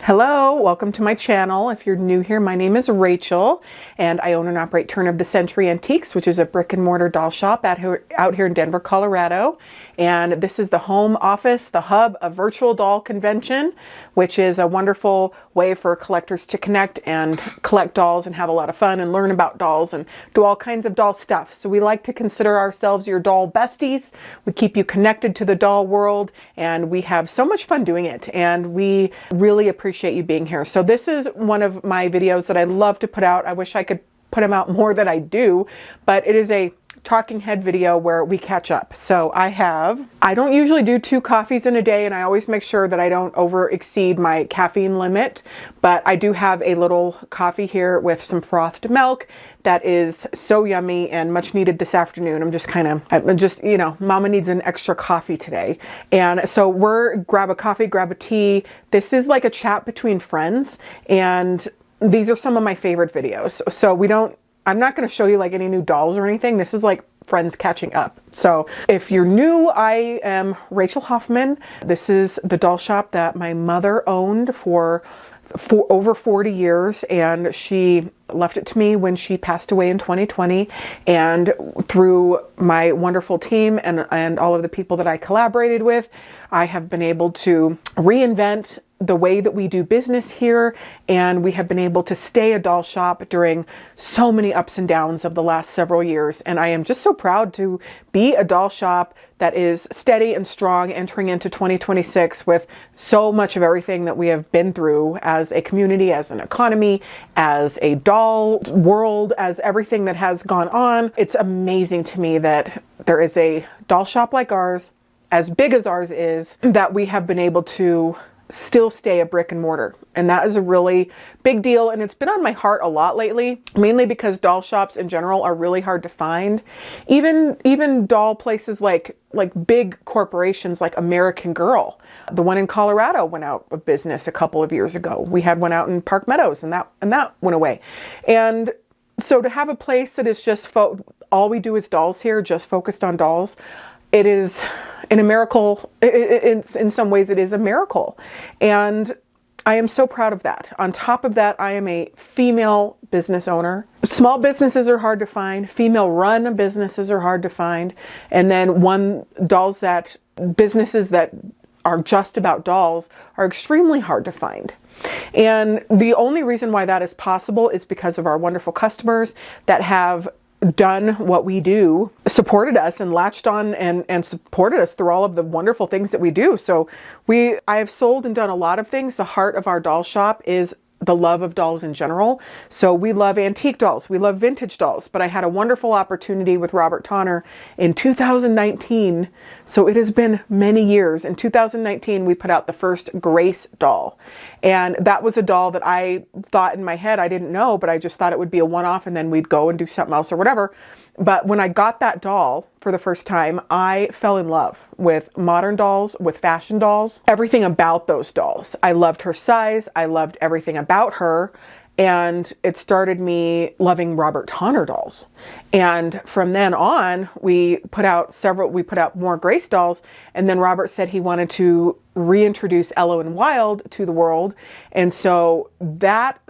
Hello, welcome to my channel. If you're new here, my name is Rachel and I own and operate Turn of the Century Antiques, which is a brick and mortar doll shop out here in Denver, Colorado. And this is the home office, the hub of Virtual Doll Convention, which is a wonderful way for collectors to connect and collect dolls and have a lot of fun and learn about dolls and do all kinds of doll stuff. So we like to consider ourselves your doll besties. We keep you connected to the doll world and we have so much fun doing it. And we really appreciate you being here. So this is one of my videos that I love to put out. I wish I could put them out more than I do, but it is a talking head video where we catch up. So I don't usually do 2 coffees in a day, and I always make sure that I don't over exceed my caffeine limit, but I do have a little coffee here with some frothed milk that is so yummy and much needed this afternoon. I'm just, you know, mama needs an extra coffee today. And so grab a coffee, grab a tea. This is like a chat between friends, and these are some of my favorite videos. So I'm not going to show you like any new dolls or anything. This is like friends catching up. So if you're new, I am Rachel Hoffman. This is the doll shop that my mother owned for over 40 years, and she left it to me when she passed away in 2020. And through my wonderful team and all of the people that I collaborated with, I have been able to reinvent the way that we do business here, and we have been able to stay a doll shop during so many ups and downs of the last several years. And I am just so proud to be a doll shop that is steady and strong entering into 2026 with so much of everything that we have been through as a community, as an economy, as a doll world, as everything that has gone on. It's amazing to me that there is a doll shop like ours, as big as ours is, that we have been able to still stay a brick and mortar. And that is a really big deal. And it's been on my heart a lot lately, mainly because doll shops in general are really hard to find. Even doll places like big corporations like American Girl. The one in Colorado went out of business a couple of years ago. We had one out in Park Meadows and that went away. And so to have a place that is just all we do is dolls here, just focused on dolls, it is a miracle. In some ways it is a miracle. And I am so proud of that. On top of that, I am a female business owner. Small businesses are hard to find. Female run businesses are hard to find. And then businesses that are just about dolls are extremely hard to find. And the only reason why that is possible is because of our wonderful customers that have done what we do, supported us and latched on and supported us through all of the wonderful things that we do. So I have sold and done a lot of things. The heart of our doll shop is the love of dolls in general. So we love antique dolls, we love vintage dolls, but I had a wonderful opportunity with Robert Tonner in 2019. So it has been many years. In 2019, we put out the first Grace doll. And that was a doll that I thought in my head, I didn't know, but I just thought it would be a one-off and then we'd go and do something else or whatever. But when I got that doll for the first time, I fell in love with modern dolls, with fashion dolls, everything about those dolls. I loved her size. I loved everything about her. And it started me loving Robert Tonner dolls. And from then on, we put out more Grace dolls. And then Robert said he wanted to reintroduce Ello and Wild to the world. And so that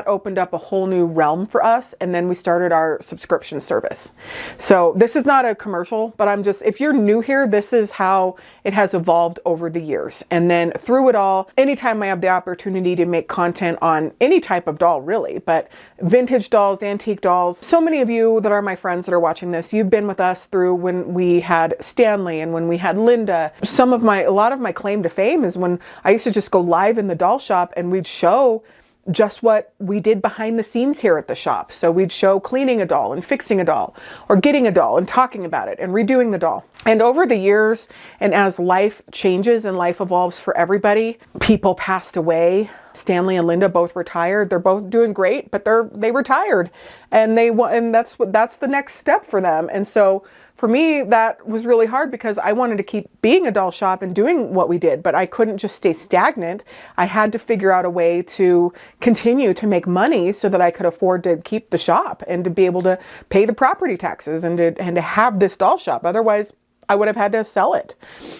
opened up a whole new realm for us. And then we started our subscription service. So this is not a commercial, but if you're new here, this is how it has evolved over the years. And then through it all, anytime I have the opportunity to make content on any type of doll, really, but vintage dolls, antique dolls, so many of you that are my friends that are watching this, you've been with us through when we had Stanley and when we had Linda. A lot of my claim to fame is when I used to just go live in the doll shop and we'd show just what we did behind the scenes here at the shop. So we'd show cleaning a doll and fixing a doll or getting a doll and talking about it and redoing the doll. And over the years, and as life changes and life evolves for everybody, people passed away. Stanley and Linda both retired. They're both doing great, but they retired, and that's the next step for them. And so for me, that was really hard because I wanted to keep being a doll shop and doing what we did, but I couldn't just stay stagnant. I had to figure out a way to continue to make money so that I could afford to keep the shop and to be able to pay the property taxes and to have this doll shop. Otherwise, I would have had to sell it.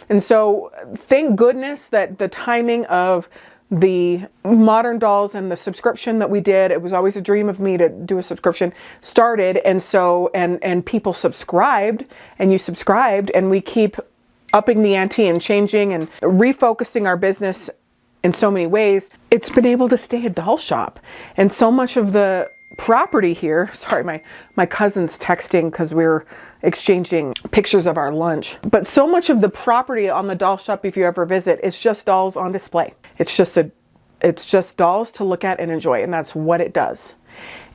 And so thank goodness that the timing of the modern dolls and the subscription that we did, it was always a dream of me to do a subscription, started. And so, and people subscribed, and you subscribed, and we keep upping the ante and changing and refocusing our business in so many ways. It's been able to stay a doll shop. And so much of the property here, sorry, my cousin's texting because we're exchanging pictures of our lunch. But so much of the property on the doll shop, if you ever visit, is just dolls on display. It's just dolls to look at and enjoy, and that's what it does.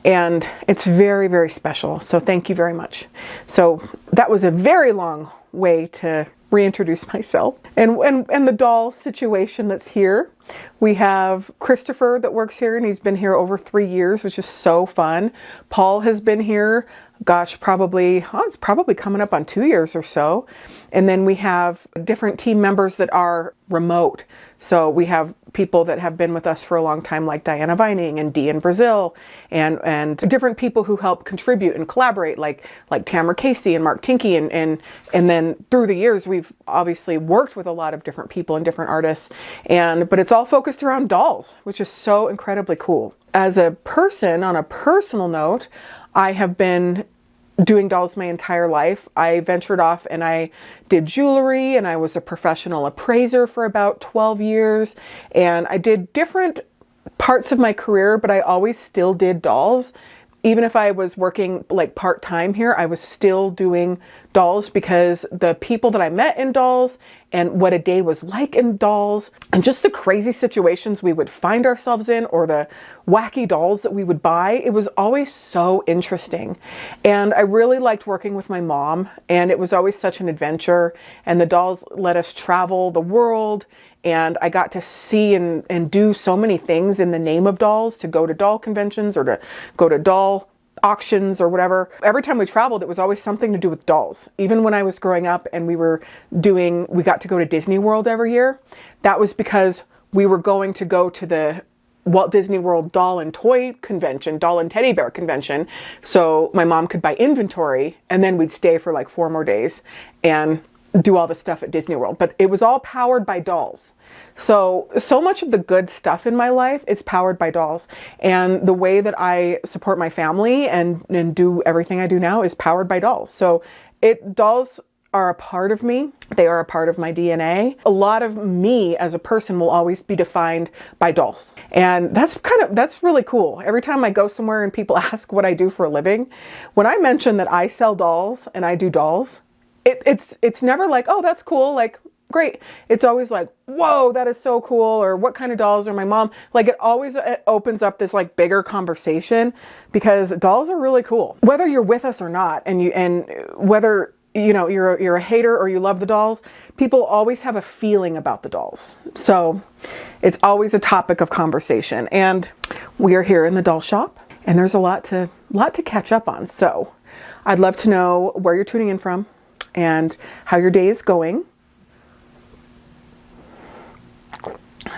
And it's very, very special. So thank you very much. So that was a very long way to reintroduce myself and the doll situation that's here. We have Christopher that works here, and he's been here over 3 years, which is so fun. Paul has been here, gosh, it's probably coming up on 2 years or so. And then we have different team members that are remote. So we have people that have been with us for a long time, like Diana Vining and Dee in Brazil, and different people who help contribute and collaborate, like Tamara Casey and Mark Tinkey, and then through the years we've obviously worked with a lot of different people and different artists, but it's all focused around dolls, which is so incredibly cool. As a person, on a personal note, I have been doing dolls my entire life. I ventured off and I did jewelry, and I was a professional appraiser for about 12 years. And I did different parts of my career, but I always still did dolls. Even if I was working like part-time here, I was still doing dolls because the people that I met in dolls and what a day was like in dolls and just the crazy situations we would find ourselves in or the wacky dolls that we would buy, it was always so interesting. And I really liked working with my mom, and it was always such an adventure, and the dolls let us travel the world. And I got to see and do so many things in the name of dolls, to go to doll conventions or to go to doll auctions or whatever. Every time we traveled, it was always something to do with dolls. Even when I was growing up and we got to go to Disney World every year, that was because we were going to go to the Walt Disney World Doll and Toy Convention, Doll and Teddy Bear Convention. So my mom could buy inventory, and then we'd stay for like 4 more days and do all the stuff at Disney World. But it was all powered by dolls. So much of the good stuff in my life is powered by dolls. And the way that I support my family and do everything I do now is powered by dolls. So dolls are a part of me. They are a part of my DNA. A lot of me as a person will always be defined by dolls. And that's really cool. Every time I go somewhere and people ask what I do for a living, when I mention that I sell dolls and I do dolls, it's never like, oh, that's cool, like, great. It's always like, whoa, that is so cool, or what kind of dolls are my mom? Like, it always opens up this like bigger conversation, because dolls are really cool. Whether you're with us or not, and whether you're a hater or you love the dolls, people always have a feeling about the dolls. So it's always a topic of conversation. And we are here in the doll shop, and there's a lot to catch up on. So I'd love to know where you're tuning in from and how your day is going.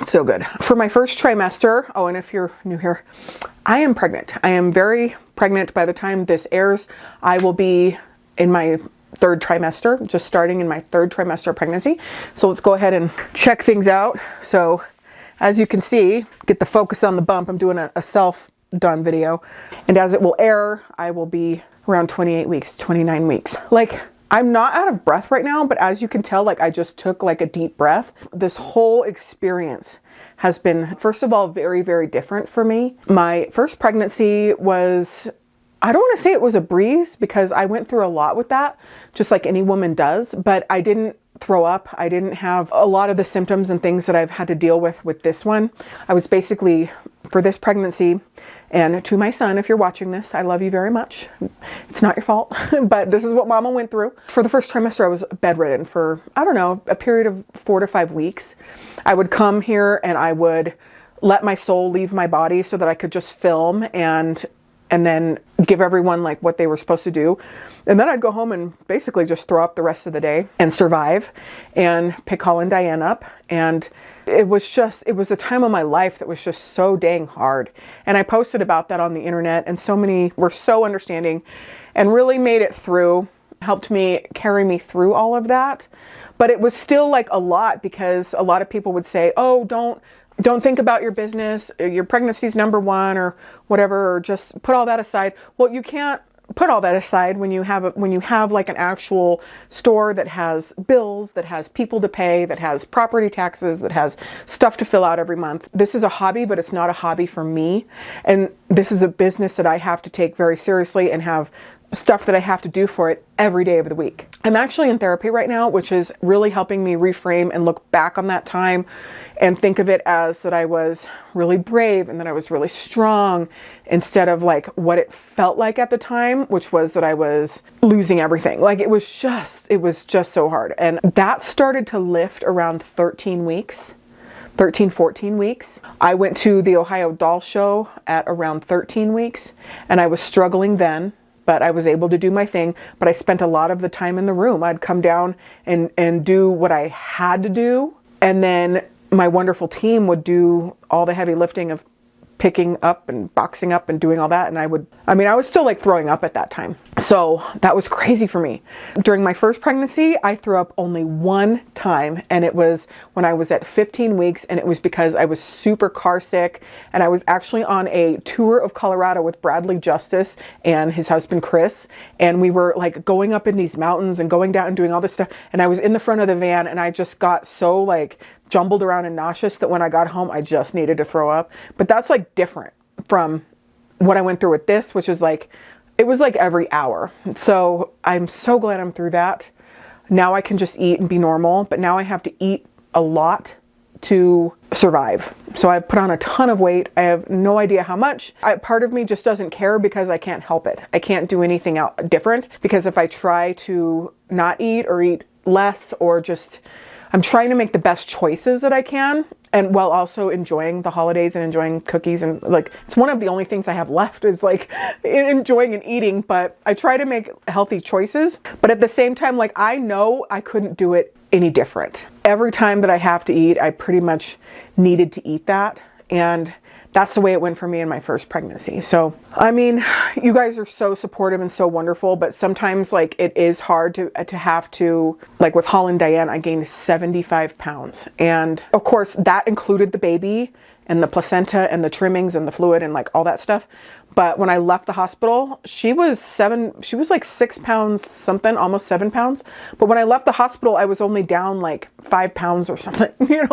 It's so good. For my first trimester, and if you're new here, I am pregnant. I am very pregnant. By the time this airs, I will be in my 3rd trimester, just starting in my 3rd trimester of pregnancy. So let's go ahead and check things out. So as you can see, get the focus on the bump. I'm doing a self-done video. And as it will air, I will be around 28 weeks, 29 weeks. Like, I'm not out of breath right now, but as you can tell, like, I just took like a deep breath. This whole experience has been, first of all, very, very different for me. My first pregnancy was, I don't want to say it was a breeze, because I went through a lot with that, just like any woman does, but I didn't throw up. I didn't have a lot of the symptoms and things that I've had to deal with this one. I was basically, for this pregnancy, and to my son, if you're watching this, I love you very much. It's not your fault, but this is what Mama went through. For the first trimester, I was bedridden for, I don't know, a period of 4 to 5 weeks. I would come here and I would let my soul leave my body so that I could just film and then give everyone like what they were supposed to do. And then I'd go home and basically just throw up the rest of the day and survive and pick Holly and Diane up. And it was a time of my life that was just so dang hard. And I posted about that on the internet, and so many were so understanding and really made it through, helped me carry me through all of that. But it was still like a lot, because a lot of people would say, oh, don't don't think about your business, your pregnancy's number one or whatever, or just put all that aside. Well, you can't put all that aside when you have like an actual store that has bills, that has people to pay, that has property taxes, that has stuff to fill out every month. This is a hobby, but it's not a hobby for me. And this is a business that I have to take very seriously and have stuff that I have to do for it every day of the week. I'm actually in therapy right now, which is really helping me reframe and look back on that time and think of it as that I was really brave and that I was really strong, instead of like what it felt like at the time, which was that I was losing everything. Like it was just so hard. And that started to lift around 13 weeks. 13, 14 weeks. I went to the Ohio Doll Show at around 13 weeks, and I was struggling then, but I was able to do my thing. But I spent a lot of the time in the room. I'd come down and do what I had to do. And then my wonderful team would do all the heavy lifting of picking up and boxing up and doing all that. And I was still like throwing up at that time. So that was crazy for me. During my first pregnancy, I threw up only one time, and it was when I was at 15 weeks, and it was because I was super car sick, and I was actually on a tour of Colorado with Bradley Justice and his husband Chris, and we were like going up in these mountains and going down and doing all this stuff, and I was in the front of the van, and I just got so like jumbled around and nauseous that when I got home, I just needed to throw up. But that's like different from what I went through with this, which is like, it was like every hour. So I'm so glad I'm through that. Now I can just eat and be normal, but now I have to eat a lot to survive. So I've put on a ton of weight. I have no idea how much. Part of me just doesn't care because I can't help it. I can't do anything different, because if I try to not eat or eat less, or just, I'm trying to make the best choices that I can, and while also enjoying the holidays and enjoying cookies, and like, it's one of the only things I have left is like enjoying and eating. But I try to make healthy choices, but at the same time, like, I know I couldn't do it any different. Every time that I have to eat, I pretty much needed to eat that, and that's the way it went for me in my first pregnancy. So, I mean, you guys are so supportive and so wonderful, but sometimes like it is hard to have to, like with Holland Diane, I gained 75 pounds. And of course that included the baby and the placenta and the trimmings and the fluid and like all that stuff. But when I left the hospital, she was like 6 pounds something, almost 7 pounds. But when I left the hospital, I was only down like 5 pounds or something,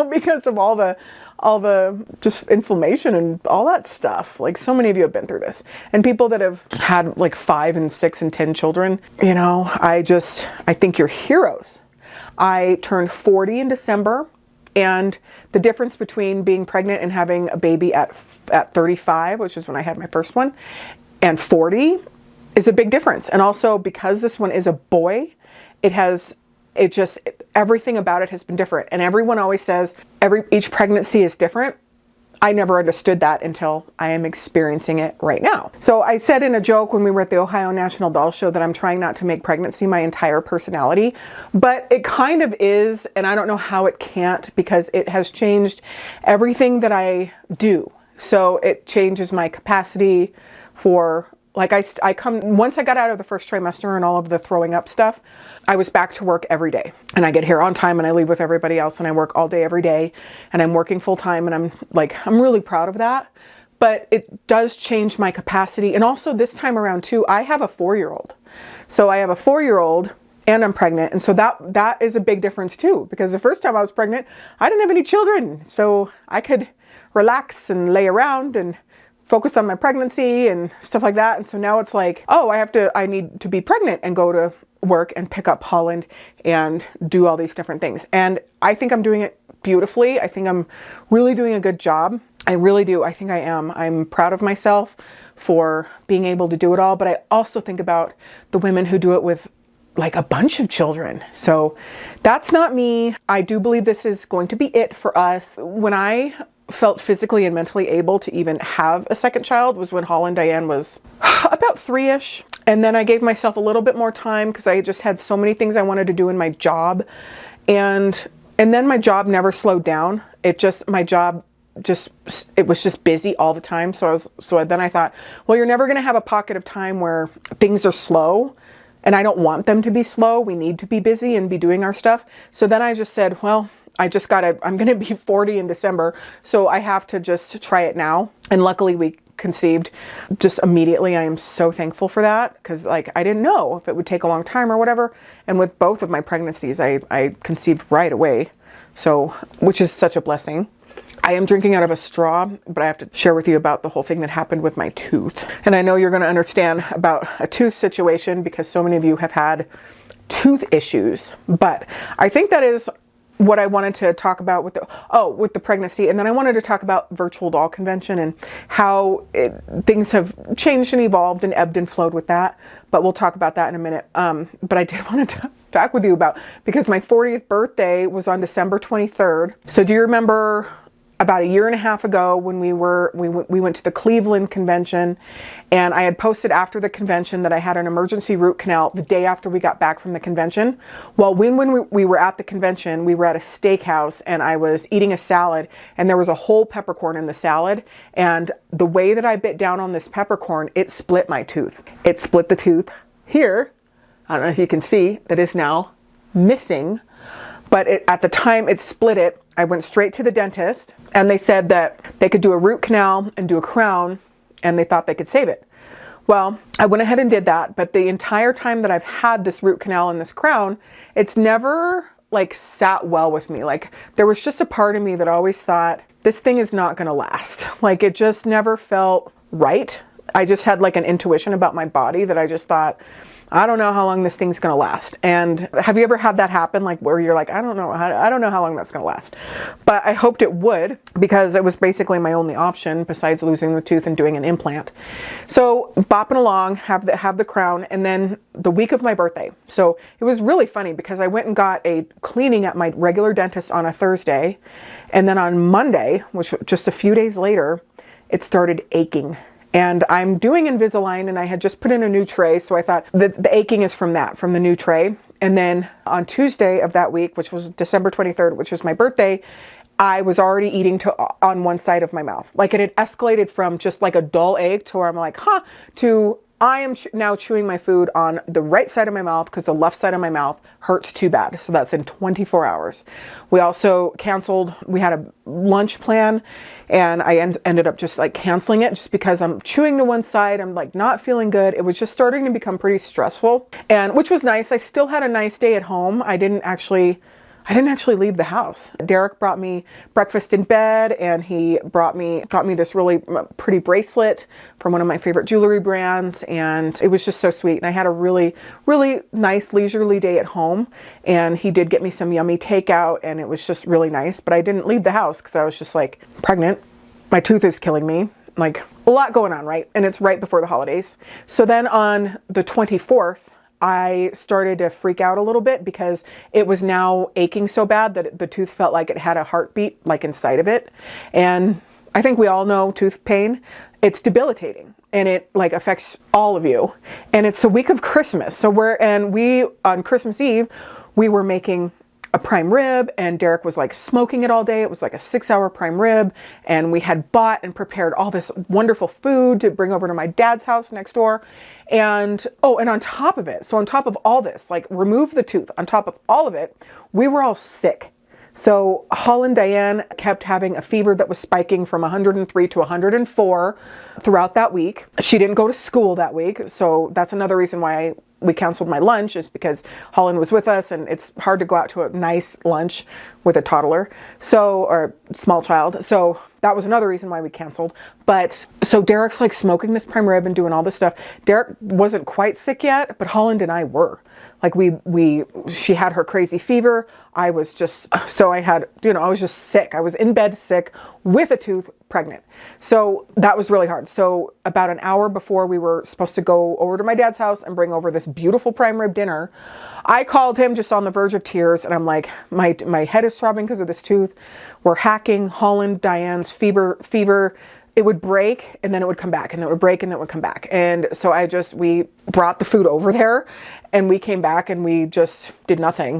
because of all the just inflammation and all that stuff. Like, so many of you have been through this, and people that have had like 5 and 6 and 10 children, I think you're heroes. I turned 40 in December. And the difference between being pregnant and having a baby at 35, which is when I had my first one, and 40 is a big difference. And also, because this one is a boy, everything about it has been different. And everyone always says each pregnancy is different. I never understood that until I am experiencing it right now. So I said in a joke when we were at the Ohio National Doll Show that I'm trying not to make pregnancy my entire personality, but it kind of is, and I don't know how it can't, because it has changed everything that I do. So it changes my capacity for, like, once I got out of the first trimester and all of the throwing up stuff, I was back to work every day, and I get here on time, and I leave with everybody else, and I work all day, every day, and I'm working full time, and I'm really proud of that. But it does change my capacity. And also this time around too, I have a 4-year-old. So I have a 4-year-old and I'm pregnant. And so that is a big difference too, because the first time I was pregnant, I didn't have any children. So I could relax and lay around and focus on my pregnancy and stuff like that. And so now it's like, oh, I need to be pregnant and go to work and pick up Holland and do all these different things. And I think I'm doing it beautifully. I think I'm really doing a good job. I really do. I think I am. I'm proud of myself for being able to do it all. But I also think about the women who do it with like a bunch of children. So that's not me. I do believe this is going to be it for us. When I felt physically and mentally able to even have a second child was when Holland Diane was about 3-ish. And then I gave myself a little bit more time because I just had so many things I wanted to do in my job. And then my job never slowed down. It was just busy all the time. So then I thought, well, you're never going to have a pocket of time where things are slow. And I don't want them to be slow. We need to be busy and be doing our stuff. So then I just said, well, I'm going to be 40 in December, so I have to just try it now. And luckily we conceived just immediately. I am so thankful for that, because like I didn't know if it would take a long time or whatever. And with both of my pregnancies, I conceived right away. So, which is such a blessing. I am drinking out of a straw, but I have to share with you about the whole thing that happened with my tooth. And I know you're going to understand about a tooth situation because so many of you have had tooth issues. But I think that is what I wanted to talk about with the pregnancy. And then I wanted to talk about virtual doll convention and how things have changed and evolved and ebbed and flowed with that. But we'll talk about that in a minute. But I did want to talk with you about, because my 40th birthday was on December 23rd. So do you remember about a year and a half ago when we went to the Cleveland convention, and I had posted after the convention that I had an emergency root canal the day after we got back from the convention? Well, when we were at the convention, we were at a steakhouse and I was eating a salad and there was a whole peppercorn in the salad, and the way that I bit down on this peppercorn, it split my tooth. It split the tooth here. I don't know if you can see, that is now missing. But at the time it split it, I went straight to the dentist and they said that they could do a root canal and do a crown and they thought they could save it. Well, I went ahead and did that, but the entire time that I've had this root canal and this crown, it's never like sat well with me. Like there was just a part of me that always thought this thing is not going to last. Like it just never felt right. I just had like an intuition about my body that I just thought, I don't know how long this thing's going to last. And have you ever had that happen? Like where you're like, I don't know how long that's going to last. But I hoped it would, because it was basically my only option besides losing the tooth and doing an implant. So bopping along, have the crown, and then the week of my birthday. So it was really funny because I went and got a cleaning at my regular dentist on a Thursday. And then on Monday, which just a few days later, it started aching. And I'm doing Invisalign and I had just put in a new tray. So I thought that the aching is from the new tray. And then on Tuesday of that week, which was December 23rd, which was my birthday, I was already eating on one side of my mouth. Like it had escalated from just like a dull ache to where I'm like, to I am now chewing my food on the right side of my mouth because the left side of my mouth hurts too bad. So that's in 24 hours. We also canceled, we had a lunch plan and I ended up just like canceling it just because I'm chewing to one side. I'm like not feeling good. It was just starting to become pretty stressful, and which was nice. I still had a nice day at home. I didn't actually leave the house. Derek brought me breakfast in bed and he got me this really pretty bracelet from one of my favorite jewelry brands, and it was just so sweet. And I had a really, really nice leisurely day at home, and he did get me some yummy takeout and it was just really nice. But I didn't leave the house because I was just like, pregnant, my tooth is killing me. Like a lot going on, right? And it's right before the holidays. So then on the 24th, I started to freak out a little bit because it was now aching so bad that the tooth felt like it had a heartbeat like inside of it. And I think we all know tooth pain. It's debilitating and it like affects all of you. And it's the week of Christmas. So on Christmas Eve, we were making a prime rib and Derek was like smoking it all day. It was like a 6-hour prime rib, and we had bought and prepared all this wonderful food to bring over to my dad's house next door. And on top of it, so on top of all this, like remove the tooth, on top of all of it, we were all sick. So Holland Diane kept having a fever that was spiking from 103 to 104 throughout that week. She didn't go to school that week. So that's another reason why we canceled my lunch, is because Holland was with us and it's hard to go out to a nice lunch with a toddler, or small child. So that was another reason why we canceled. But so Derek's like smoking this prime rib and doing all this stuff. Derek wasn't quite sick yet, but Holland and I were. Like she had her crazy fever. I was just, so I had, I was just sick. I was in bed sick with a tooth, pregnant. So that was really hard. So about an hour before we were supposed to go over to my dad's house and bring over this beautiful prime rib dinner, I called him just on the verge of tears. And I'm like, my head is throbbing because of this tooth. We're hacking Holland Diane's fever. It would break and then it would come back, and then it would break and then it would come back. And so we brought the food over there and we came back and we just did nothing.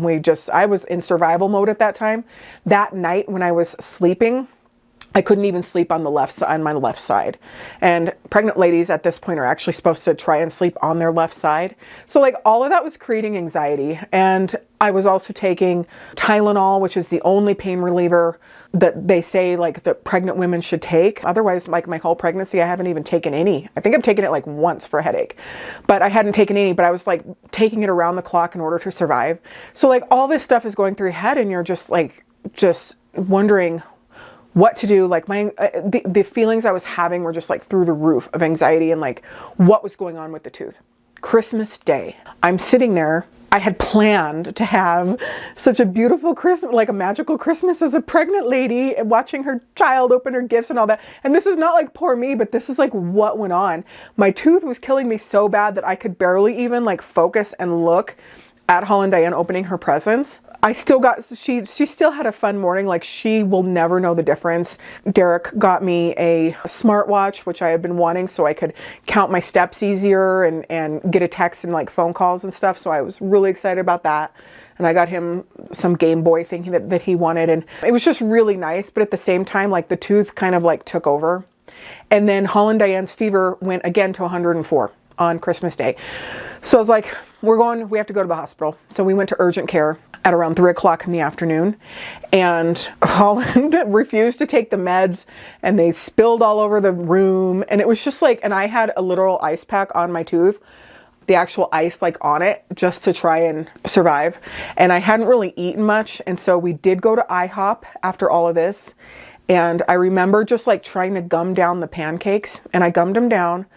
I was in survival mode at that time. That night when I was sleeping, I couldn't even sleep on the left side, on my left side. And pregnant ladies at this point are actually supposed to try and sleep on their left side. So like all of that was creating anxiety. And I was also taking Tylenol, which is the only pain reliever that they say like that pregnant women should take. Otherwise, like my whole pregnancy, I haven't even taken any. I think I've taken it like once for a headache, but I hadn't taken any, but I was like taking it around the clock in order to survive. So like all this stuff is going through your head and you're just like, just wondering what to do. Like the feelings I was having were just like through the roof of anxiety and like what was going on with the tooth. Christmas Day, I'm sitting there. I had planned to have such a beautiful Christmas, like a magical Christmas as a pregnant lady and watching her child open her gifts and all that. And this is not like poor me, but this is like what went on. My tooth was killing me so bad that I could barely even like focus and look at Holland Diane opening her presents. I still got, she still had a fun morning. Like she will never know the difference. Derek got me a smartwatch, which I have been wanting so I could count my steps easier and get a text and like phone calls and stuff. So I was really excited about that. And I got him some Game Boy thing that he wanted. And it was just really nice. But at the same time, like the tooth kind of like took over. And then Holland Diane's fever went again to 104 on Christmas Day. So I was like, we have to go to the hospital. So we went to urgent care at around 3 o'clock in the afternoon, and Holland refused to take the meds and they spilled all over the room. And it was just like, and I had a literal ice pack on my tooth, the actual ice like on it, just to try and survive. And I hadn't really eaten much. And so we did go to IHOP after all of this. And I remember just like trying to gum down the pancakes, and I gummed them down.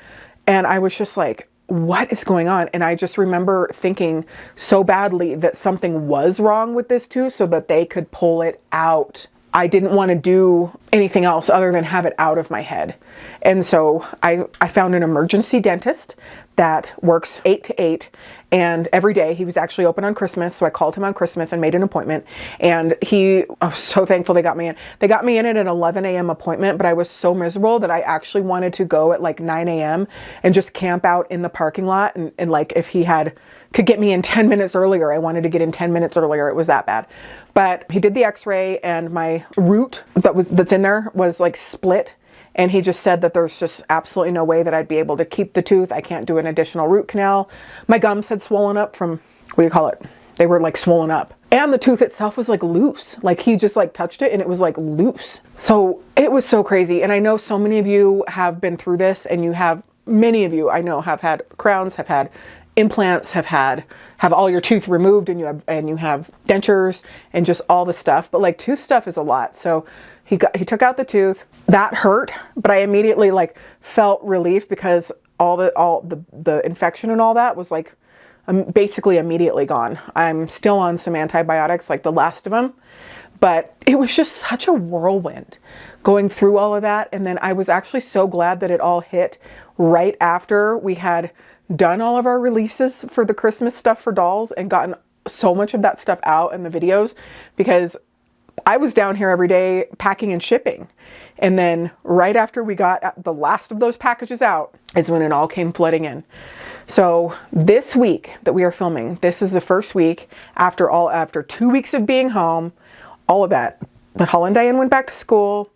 And I was just like, what is going on? And I just remember thinking so badly that something was wrong with this tooth so that they could pull it out. I didn't want to do anything else other than have it out of my head. And so I found an emergency dentist that works 8 to 8, and every day. He was actually open on Christmas, so I called him on Christmas and made an appointment. And I was so thankful they got me in. They got me in at an 11 a.m. appointment, but I was so miserable that I actually wanted to go at like 9 a.m. and just camp out in the parking lot. And like if he could get me in 10 minutes earlier, I wanted to get in 10 minutes earlier. It was that bad. But he did the x-ray, and my root that's in there was like split. And he just said that there's just absolutely no way that I'd be able to keep the tooth. I can't do an additional root canal. My gums had swollen up from, what do you call it? They were like swollen up. And the tooth itself was like loose. Like he just like touched it and it was like loose. So it was so crazy. And I know so many of you have been through this, and many of you I know have had crowns, have had implants, have all your teeth removed, and you have dentures and just all the stuff. But like tooth stuff is a lot. So he took out the tooth. That hurt, but I immediately like felt relief because all the infection and all that was like basically immediately gone. I'm still on some antibiotics, like the last of them, but it was just such a whirlwind going through all of that. And then I was actually so glad that it all hit right after we had done all of our releases for the Christmas stuff for dolls and gotten so much of that stuff out in the videos, because I was down here every day packing and shipping. And then right after we got the last of those packages out is when it all came flooding in. So this week that we are filming, this is the first week after 2 weeks of being home, all of that Holland Diane went back to school,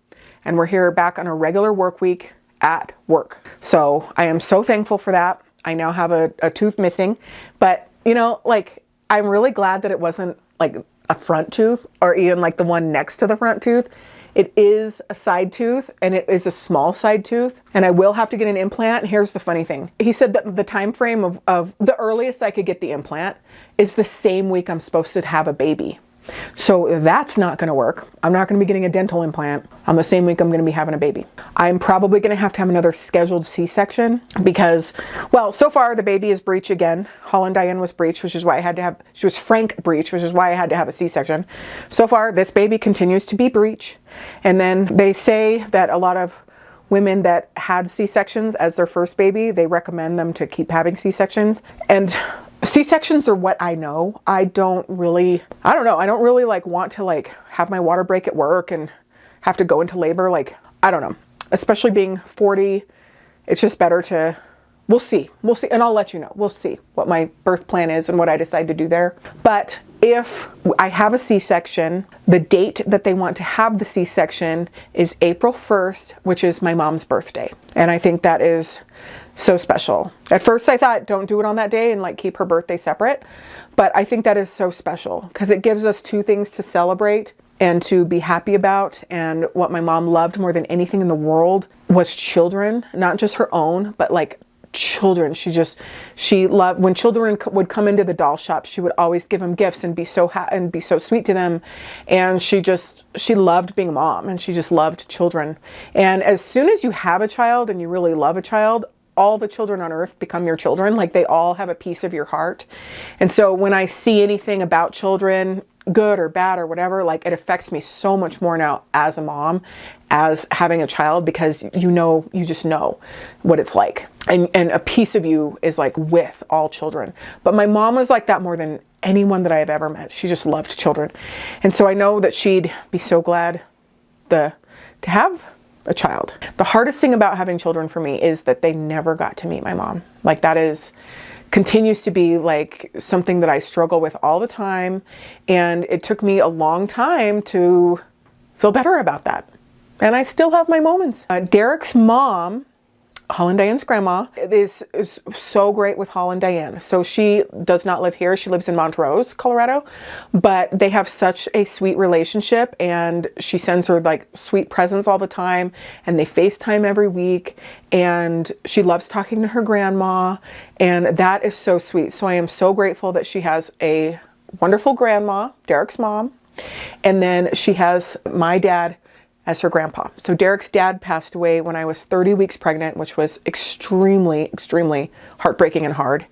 and we're here back on a regular work week at work. So I am so thankful for that. I now have a tooth missing, but you know, like I'm really glad that it wasn't like a front tooth or even like the one next to the front tooth. It is a side tooth, and it is a small side tooth, and I will have to get an implant. And here's the funny thing. He said that the time frame of the earliest I could get the implant is the same week I'm supposed to have a baby. So that's not going to work. I'm not going to be getting a dental implant on the same week I'm going to be having a baby. I'm probably going to have another scheduled C-section because, well, so far the baby is breech again. Holland Diane was breech, which is why she was frank breech, which is why I had to have a C-section. So far, this baby continues to be breech. And then they say that a lot of women that had C-sections as their first baby, they recommend them to keep having C-sections. And C-sections are what I know. I don't really like want to like have my water break at work and have to go into labor. Like, I don't know, especially being 40, it's just better to we'll see. We'll see. And I'll let you know. We'll see what my birth plan is and what I decide to do there. But if I have a C-section, the date that they want to have the C-section is April 1st, which is my mom's birthday. And I think that is so special. At first I thought, don't do it on that day and like keep her birthday separate. But I think that is so special because it gives us two things to celebrate and to be happy about. And what my mom loved more than anything in the world was children, not just her own, but like children. She loved when children would come into the doll shop. She would always give them gifts and be so sweet to them. And she loved being a mom, and she just loved children. And as soon as you have a child and you really love a child, all the children on earth become your children. Like they all have a piece of your heart. And so when I see anything about children, good or bad or whatever, like it affects me so much more now as a mom, as having a child, because you just know what it's like. And a piece of you is like with all children. But my mom was like that more than anyone that I have ever met. She just loved children. And so I know that she'd be so glad to have a child. The hardest thing about having children for me is that they never got to meet my mom. Like that continues to be like something that I struggle with all the time. And it took me a long time to feel better about that. And I still have my moments. Derek's mom, Holland Diane's grandma, is so great with Holland Diane. So she does not live here. She lives in Montrose, Colorado, but they have such a sweet relationship, and she sends her like sweet presents all the time, and they FaceTime every week, and she loves talking to her grandma, and that is so sweet. So I am so grateful that she has a wonderful grandma, Derek's mom, and then she has my dad as her grandpa. So Derek's dad passed away when I was 30 weeks pregnant, which was extremely, extremely heartbreaking and hard.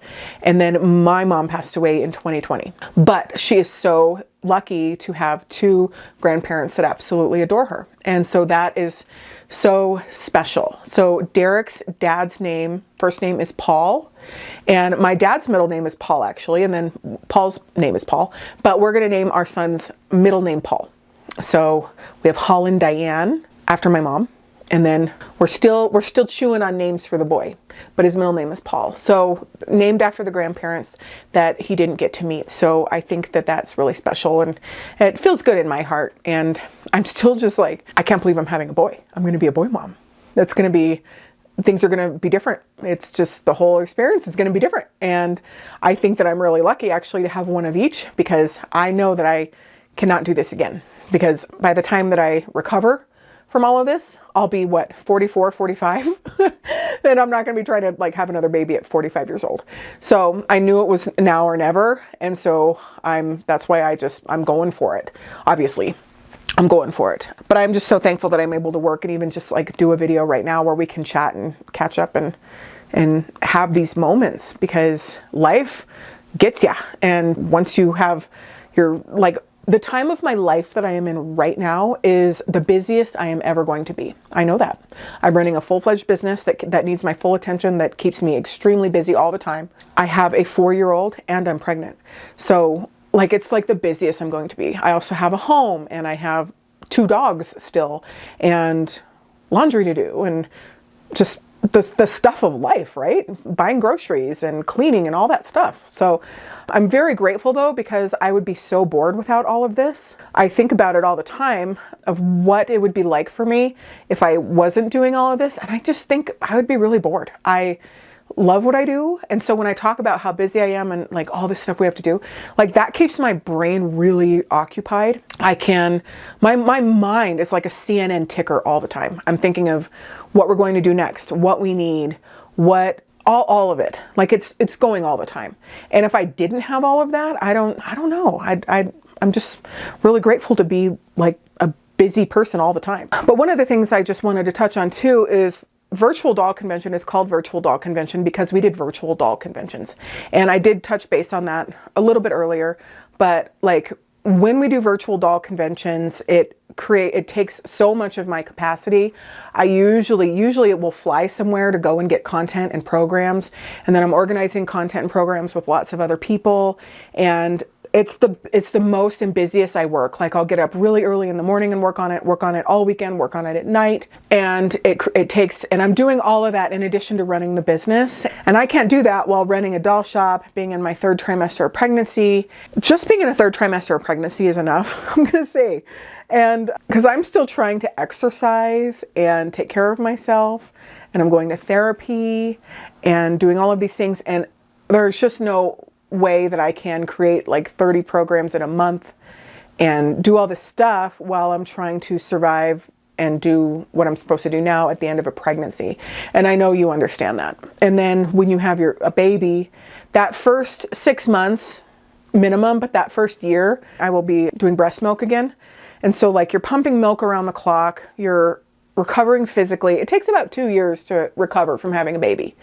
And then my mom passed away in 2020. But she is so lucky to have two grandparents that absolutely adore her. And so that is so special. So Derek's dad's first name is Paul, and my dad's middle name is Paul actually, and then Paul's name is Paul, but we're going to name our son's middle name Paul. So we have Holland Diane after my mom, and then we're still chewing on names for the boy, but his middle name is Paul. So named after the grandparents that he didn't get to meet. So I think that that's really special, and it feels good in my heart. And I'm still just like, I can't believe I'm having a boy. I'm going to be a boy mom. Things are going to be different. It's just the whole experience is going to be different. And I think that I'm really lucky actually to have one of each, because I know that I cannot do this again. Because by the time that I recover from all of this, I'll be 44, 45, and I'm not going to be trying to like have another baby at 45 years old. So I knew it was now or never. And so that's why I'm going for it. Obviously I'm going for it, but I'm just so thankful that I'm able to work and even just like do a video right now where we can chat and catch up and have these moments, because life gets ya. And once you have the time of my life that I am in right now is the busiest I am ever going to be. I know that. I'm running a full-fledged business that needs my full attention, that keeps me extremely busy all the time. I have a 4-year-old and I'm pregnant. So like, it's like the busiest I'm going to be. I also have a home, and I have 2 dogs still, and laundry to do, and just the stuff of life, right? Buying groceries and cleaning and all that stuff. So I'm very grateful though, because I would be so bored without all of this. I think about it all the time of what it would be like for me if I wasn't doing all of this. And I just think I would be really bored. I love what I do. And so when I talk about how busy I am and like all this stuff we have to do, like that keeps my brain really occupied. My mind is like a CNN ticker all the time. I'm thinking of what we're going to do next, what we need, all of it. Like it's going all the time. And if I didn't have all of that, I don't know. I'm just really grateful to be like a busy person all the time. But one of the things I just wanted to touch on too is virtual doll convention is called virtual doll convention because we did virtual doll conventions. And I did touch base on that a little bit earlier, but like when we do virtual doll conventions, it takes so much of my capacity. I usually it will fly somewhere to go and get content and programs. And then I'm organizing content and programs with lots of other people. And it's the most and busiest I work. Like I'll get up really early in the morning and work on it all weekend, work on it at night. And it takes, and I'm doing all of that in addition to running the business. And I can't do that while running a doll shop, being in my 3rd trimester of pregnancy. Just being in a 3rd trimester of pregnancy is enough, I'm gonna say. And because I'm still trying to exercise and take care of myself, and I'm going to therapy and doing all of these things. And there's just no way that I can create like 30 programs in a month and do all this stuff while I'm trying to survive and do what I'm supposed to do now at the end of a pregnancy. And I know you understand that. And then when you have a baby, that first 6 months minimum, but that first year, I will be doing breast milk again. And so like you're pumping milk around the clock, you're recovering physically. It takes about 2 years to recover from having a baby.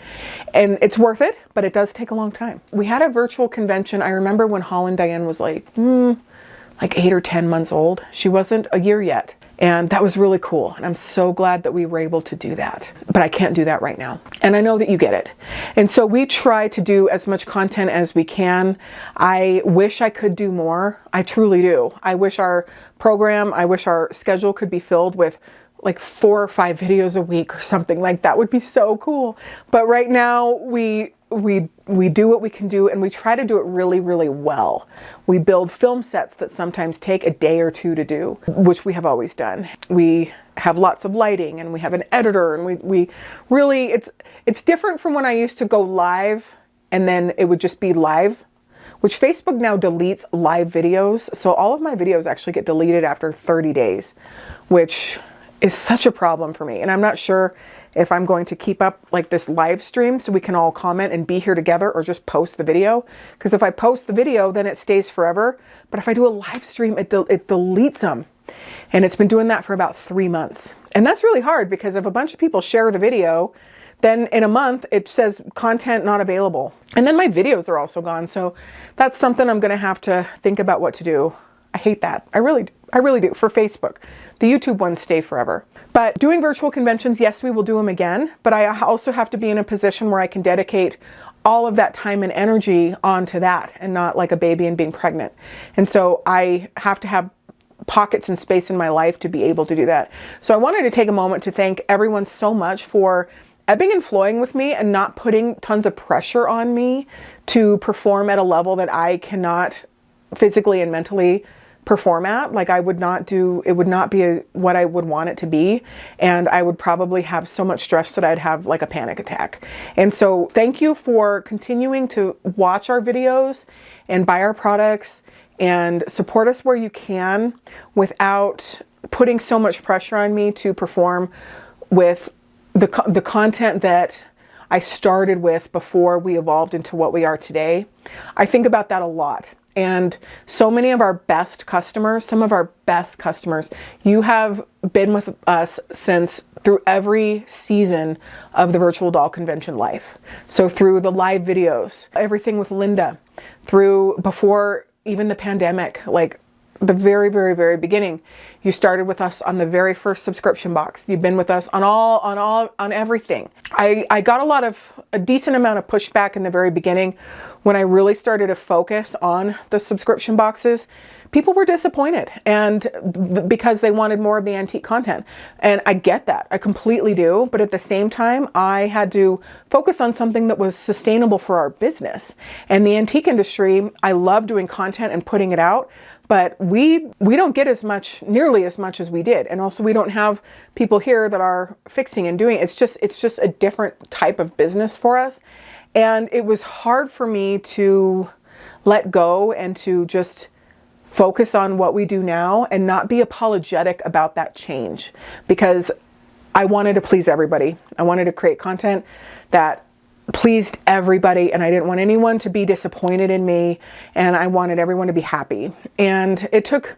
And it's worth it, but it does take a long time. We had a virtual convention. I remember when Holland Diane was like 8 or 10 months old. She wasn't a year yet. And that was really cool. And I'm so glad that we were able to do that. But I can't do that right now. And I know that you get it. And so we try to do as much content as we can. I wish I could do more. I truly do. I wish our schedule could be filled with like 4 or 5 videos a week or something like that. Would be so cool. But right now we do what we can do, and we try to do it really, really well. We build film sets that sometimes take a day or 2 to do, which we have always done. We have lots of lighting, and we have an editor, and we really, it's different from when I used to go live and then it would just be live, which Facebook now deletes live videos. So all of my videos actually get deleted after 30 days, which is such a problem for me. And I'm not sure if I'm going to keep up like this live stream so we can all comment and be here together, or just post the video. Because if I post the video, then it stays forever. But if I do a live stream, it deletes them. And it's been doing that for about 3 months. And that's really hard, because if a bunch of people share the video, then in a month it says content not available. And then my videos are also gone. So that's something I'm going to have to think about what to do. I hate that. I really do, for Facebook. The YouTube ones stay forever. But doing virtual conventions, yes, we will do them again. But I also have to be in a position where I can dedicate all of that time and energy onto that, and not like a baby and being pregnant. And so I have to have pockets and space in my life to be able to do that. So I wanted to take a moment to thank everyone so much for ebbing and flowing with me and not putting tons of pressure on me to perform at a level that I cannot physically and mentally perform at. Like it would not be what I would want it to be. And I would probably have so much stress that I'd have like a panic attack. And so thank you for continuing to watch our videos and buy our products and support us where you can, without putting so much pressure on me to perform with the content that I started with before we evolved into what we are today. I think about that a lot. And so many of our best customers, some of our best customers, you have been with us through every season of the virtual doll convention life. So through the live videos, everything with Linda, through before even the pandemic, like the very, very, very beginning. You started with us on the very first subscription box. You've been with us on everything. I got a decent amount of pushback in the very beginning when I really started to focus on the subscription boxes. People were disappointed, and because they wanted more of the antique content. And I get that. I completely do. But at the same time, I had to focus on something that was sustainable for our business. And the antique industry, I love doing content and putting it out, but we don't get nearly as much as we did. And also we don't have people here that are fixing and doing it. It's just a different type of business for us. And it was hard for me to let go and to just focus on what we do now and not be apologetic about that change, because I wanted to please everybody. I wanted to create content that pleased everybody, and I didn't want anyone to be disappointed in me, and I wanted everyone to be happy. And it took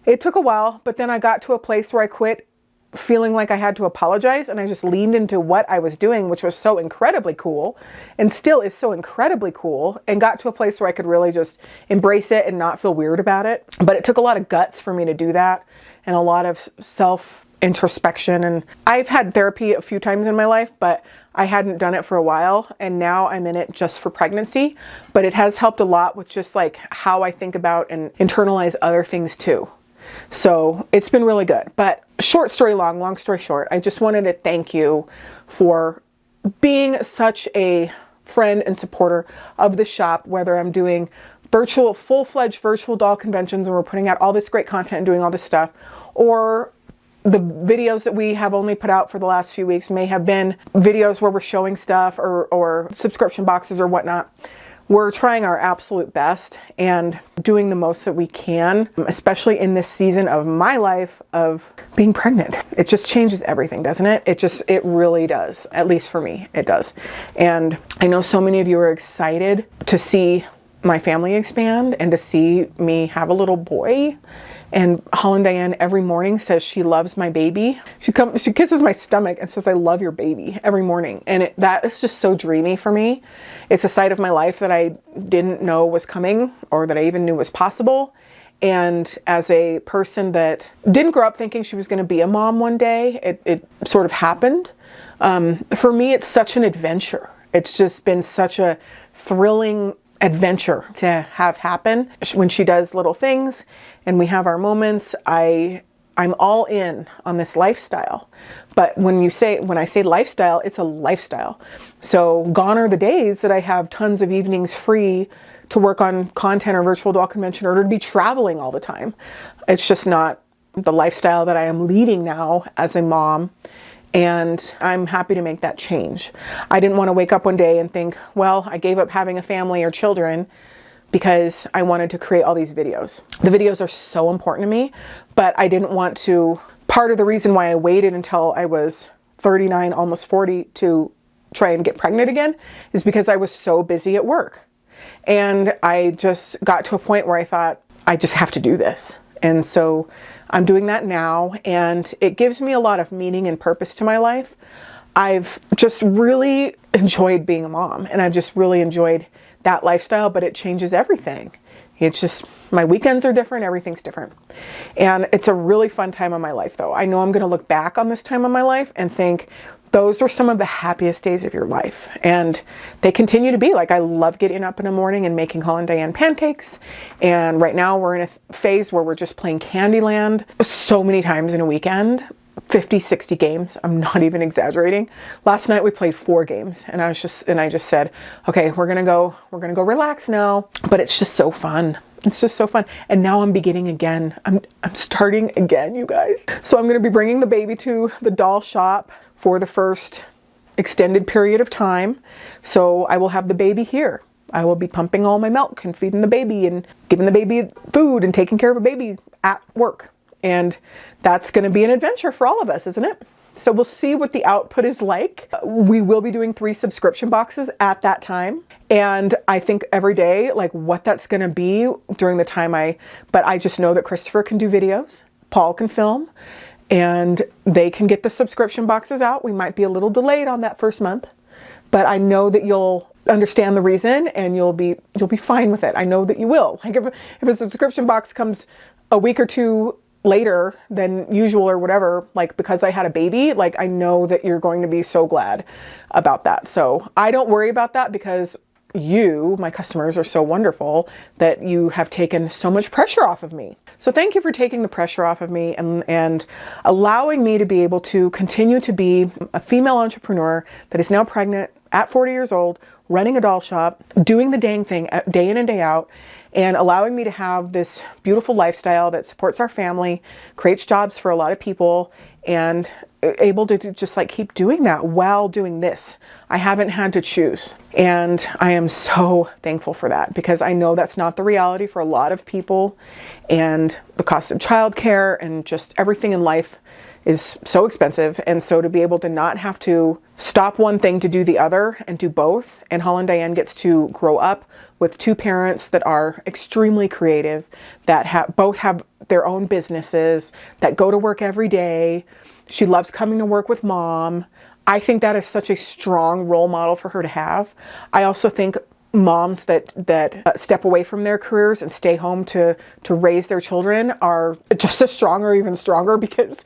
a while, but then I got to a place where I quit feeling like I had to apologize, and I just leaned into what I was doing, which was so incredibly cool and still is so incredibly cool, and got to a place where I could really just embrace it and not feel weird about it. But it took a lot of guts for me to do that, and a lot of introspection. And I've had therapy a few times in my life, but I hadn't done it for a while, and now I'm in it just for pregnancy. But it has helped a lot with just like how I think about and internalize other things too. So it's been really good. But short story long, long story short, I just wanted to thank you for being such a friend and supporter of the shop, whether I'm doing virtual, full-fledged virtual doll conventions and we're putting out all this great content and doing all this stuff, or the videos that we have only put out for the last few weeks may have been videos where we're showing stuff or subscription boxes or whatnot. We're trying our absolute best and doing the most that we can, especially in this season of my life of being pregnant. It just changes everything, doesn't it? It really does. At least for me, it does. And I know so many of you are excited to see my family expand and to see me have a little boy. And Holland Diane every morning says she loves my baby. She kisses my stomach and says, "I love your baby," every morning. And that is just so dreamy for me. It's a side of my life that I didn't know was coming or that I even knew was possible. And as a person that didn't grow up thinking she was going to be a mom one day, it sort of happened. For me, it's such an adventure. It's just been such a thrilling adventure to have happen. When she does little things and we have our moments, I'm all in on this lifestyle. But when I say lifestyle, it's a lifestyle. So gone are the days that I have tons of evenings free to work on content or virtual doll convention or to be traveling all the time. It's just not the lifestyle that I am leading now as a mom. And I'm happy to make that change. I didn't want to wake up one day and think, well, I gave up having a family or children because I wanted to create all these videos. The videos are so important to me, but I didn't want to. Part of the reason why I waited until I was 39, almost 40 to try and get pregnant again is because I was so busy at work. And I just got to a point where I thought, I just have to do this. And so I'm doing that now, and it gives me a lot of meaning and purpose to my life. I've just really enjoyed being a mom, and I've just really enjoyed that lifestyle, but it changes everything. It's just, my weekends are different, everything's different. And it's a really fun time of my life though. I know I'm gonna look back on this time of my life and think, those were some of the happiest days of your life. And they continue to be. Like, I love getting up in the morning and making Holland Diane pancakes. And right now we're in a phase where we're just playing Candyland so many times in a weekend. 50, 60 games. I'm not even exaggerating. Last night we played 4 games and I just said, okay, we're gonna go relax now. But it's just so fun. It's just so fun. And now I'm beginning again. I'm starting again, you guys. So I'm gonna be bringing the baby to the doll shop for the first extended period of time. So I will have the baby here. I will be pumping all my milk and feeding the baby and giving the baby food and taking care of a baby at work. And that's going to be an adventure for all of us, isn't it? So we'll see what the output is like. We will be doing 3 subscription boxes at that time. And I think every day, like what that's going to be during the time but I just know that Christopher can do videos, Paul can film, and they can get the subscription boxes out. We might be a little delayed on that first month, but I know that you'll understand the reason and you'll be fine with it. I know that you will. Like if a subscription box comes a week or 2 later than usual or whatever, like because I had a baby, like I know that you're going to be so glad about that. So I don't worry about that because you, my customers, are so wonderful that you have taken so much pressure off of me. So thank you for taking the pressure off of me and allowing me to be able to continue to be a female entrepreneur that is now pregnant at 40 years old, running a doll shop, doing the dang thing day in and day out, and allowing me to have this beautiful lifestyle that supports our family, creates jobs for a lot of people, and able to just like keep doing that while doing this. I haven't had to choose. And I am so thankful for that because I know that's not the reality for a lot of people. And the cost of childcare and just everything in life is so expensive. And so to be able to not have to stop one thing to do the other and do both. And Holland Diane gets to grow up with 2 parents that are extremely creative, that both have their own businesses, that go to work every day. She loves coming to work with mom. I think that is such a strong role model for her to have. I also think moms that step away from their careers and stay home to raise their children are just as strong or even stronger, because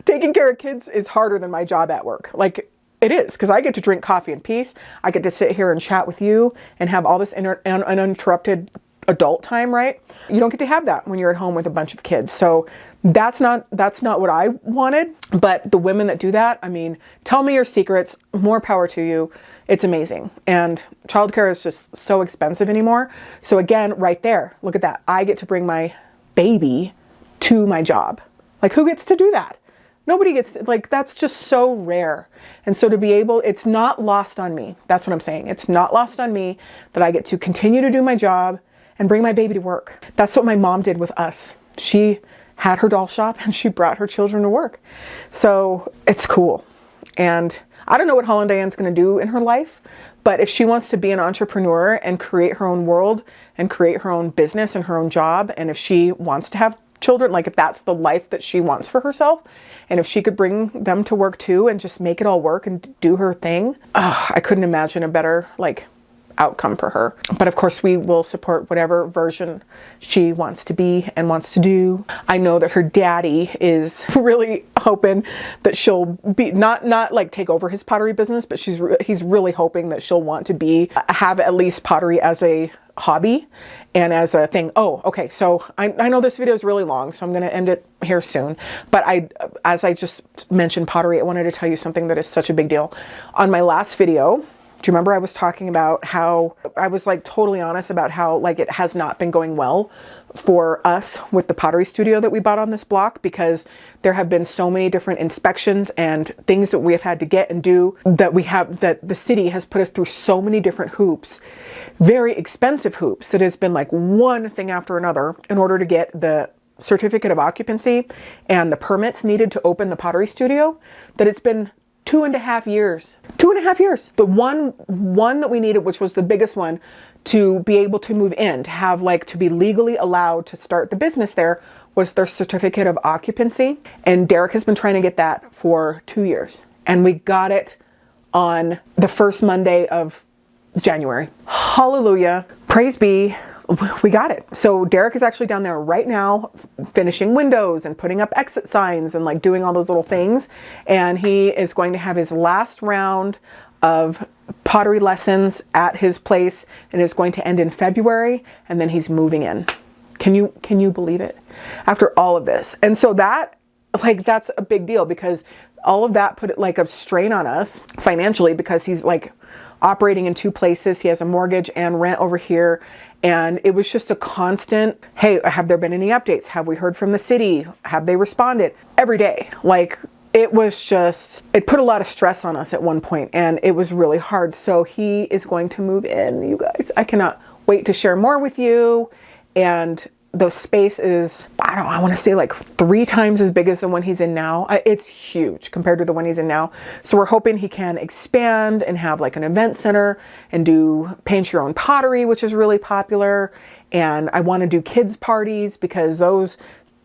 taking care of kids is harder than my job at work. Like, it is, because I get to drink coffee in peace. I get to sit here and chat with you and have all this uninterrupted adult time, right? You don't get to have that when you're at home with a bunch of kids. So that's not what I wanted. But the women that do that, I mean, tell me your secrets, more power to you. It's amazing. And childcare is just so expensive anymore. So again, right there, look at that. I get to bring my baby to my job. Like, who gets to do that? Nobody gets, like, that's just so rare. And so to be able, it's not lost on me. That's what I'm saying. It's not lost on me that I get to continue to do my job and bring my baby to work. That's what my mom did with us. She had her doll shop and she brought her children to work. So it's cool. And I don't know what Holland Diane's going to do in her life, but if she wants to be an entrepreneur and create her own world and create her own business and her own job, and if she wants to have children, like if that's the life that she wants for herself, and if she could bring them to work too and just make it all work and do her thing, I couldn't imagine a better outcome for her. But of course, we will support whatever version she wants to be and wants to do. I know that her daddy is really hoping that she'll be not like take over his pottery business, but he's really hoping that she'll want to have at least pottery as a hobby and as a thing. Oh, okay. So I know this video is really long, so I'm going to end it here soon. But as I just mentioned pottery, I wanted to tell you something that is such a big deal. On my last video, do you remember I was talking about how I was like totally honest about how like it has not been going well for us with the pottery studio that we bought on this block, because there have been so many different inspections and things that we have had to get and do that the city has put us through so many different hoops, very expensive hoops, that has been like one thing after another in order to get the certificate of occupancy and the permits needed to open the pottery studio, that it's been 2.5 years. 2.5 years. The one that we needed, which was the biggest one, to be able to move in, to have to be legally allowed to start the business there, was their certificate of occupancy. And Derek has been trying to get that for 2 years. And we got it on the first Monday of January. Hallelujah. Praise be. We got it. So Derek is actually down there right now finishing windows and putting up exit signs and doing all those little things. And he is going to have his last round of pottery lessons at his place, and it's going to end in February, and then he's moving in. Can you believe it? After all of this. And so that's a big deal, because all of that put a strain on us financially, because he's operating in two places. He has a mortgage and rent over here. And it was just a constant, hey, have there been any updates? Have we heard from the city? Have they responded? Every day. It was just, it put a lot of stress on us at one point, and it was really hard. So he is going to move in, you guys. I cannot wait to share more with you. And the space is, I want to say 3 times as big as the one he's in now. It's huge compared to the one he's in now. So we're hoping he can expand and have an event center and do paint your own pottery, which is really popular. And I want to do kids parties, because those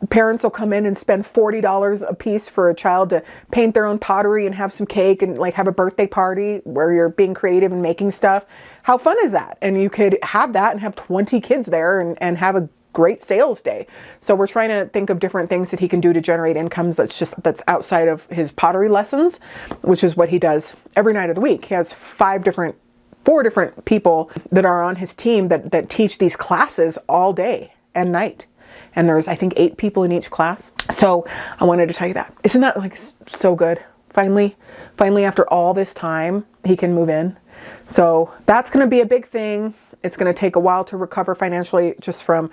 parents will come in and spend $40 a piece for a child to paint their own pottery and have some cake and have a birthday party where you're being creative and making stuff. How fun is that? And you could have that and have 20 kids there and have a great sales day. So we're trying to think of different things that he can do to generate incomes that's outside of his pottery lessons, which is what he does every night of the week. He has 4 different people that are on his team that teach these classes all day and night. And there's, I think, 8 people in each class. So I wanted to tell you that. Isn't that so good? Finally, after all this time, he can move in. So that's going to be a big thing. It's going to take a while to recover financially, just from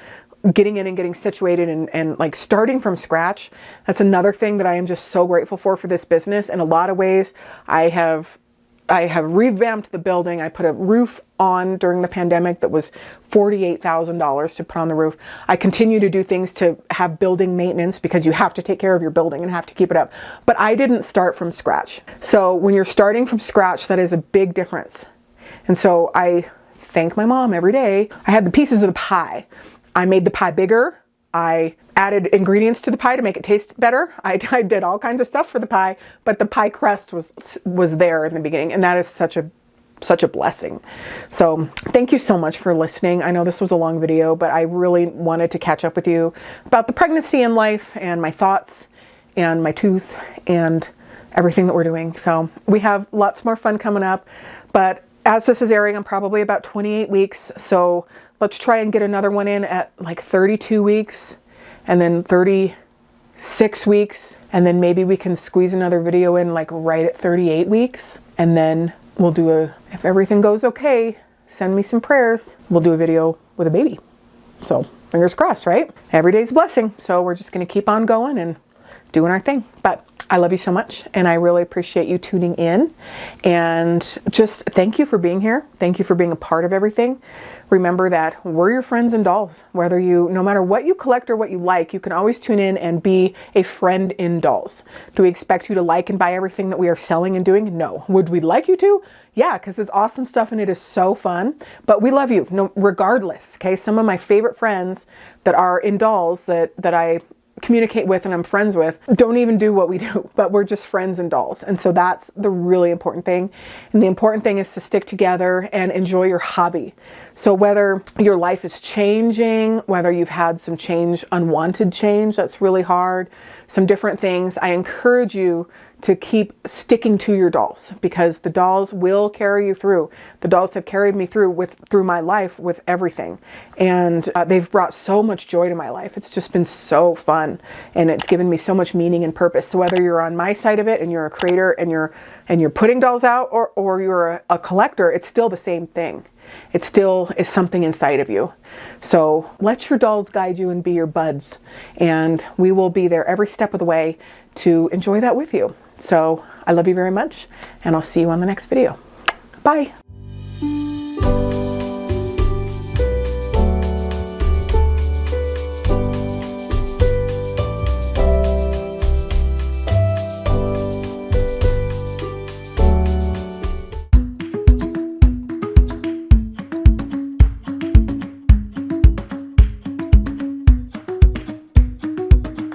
getting in and getting situated and starting from scratch. That's another thing that I am just so grateful for this business. In a lot of ways, I have revamped the building. I put a roof on during the pandemic that was $48,000 to put on the roof. I continue to do things to have building maintenance, because you have to take care of your building and have to keep it up. But I didn't start from scratch. So when you're starting from scratch, that is a big difference. And so I thank my mom every day. I had the pieces of the pie. I made the pie bigger. I added ingredients to the pie to make it taste better. I did all kinds of stuff for the pie, but the pie crust was there in the beginning, and that is such a such a blessing. So thank you so much for listening. I know this was a long video, but I really wanted to catch up with you about the pregnancy and life and my thoughts and my tooth and everything that we're doing. So we have lots more fun coming up, but as this is airing, I'm probably about 28 weeks. So let's try and get another one in at like 32 weeks and then 36 weeks. And then maybe we can squeeze another video in like right at 38 weeks. And then we'll do if everything goes okay, send me some prayers. We'll do a video with a baby. So fingers crossed, right? Every day's a blessing. So we're just going to keep on going and doing our thing. But I love you so much, and I really appreciate you tuning in, and just thank you for being here. Thank you for being a part of everything. Remember that we're your friends and dolls. No matter what you collect or what you like, you can always tune in and be a friend in dolls. Do we expect you to like and buy everything that we are selling and doing? No. Would we like you to? Yeah, because it's awesome stuff and it is so fun. But we love you, regardless. Okay, some of my favorite friends that are in dolls that I communicate with and I'm friends with don't even do what we do, but we're just friends and dolls. And so that's the really important thing. And the important thing is to stick together and enjoy your hobby. So whether your life is changing, whether you've had some change, unwanted change that's really hard, some different things, I encourage you to keep sticking to your dolls, because the dolls will carry you through. The dolls have carried me through my life with everything. And they've brought so much joy to my life. It's just been so fun, and it's given me so much meaning and purpose. So whether you're on my side of it and you're a creator and you're putting dolls out, or you're a collector, it's still the same thing. It still is something inside of you. So let your dolls guide you and be your buds. And we will be there every step of the way to enjoy that with you. So I love you very much, and I'll see you on the next video. Bye.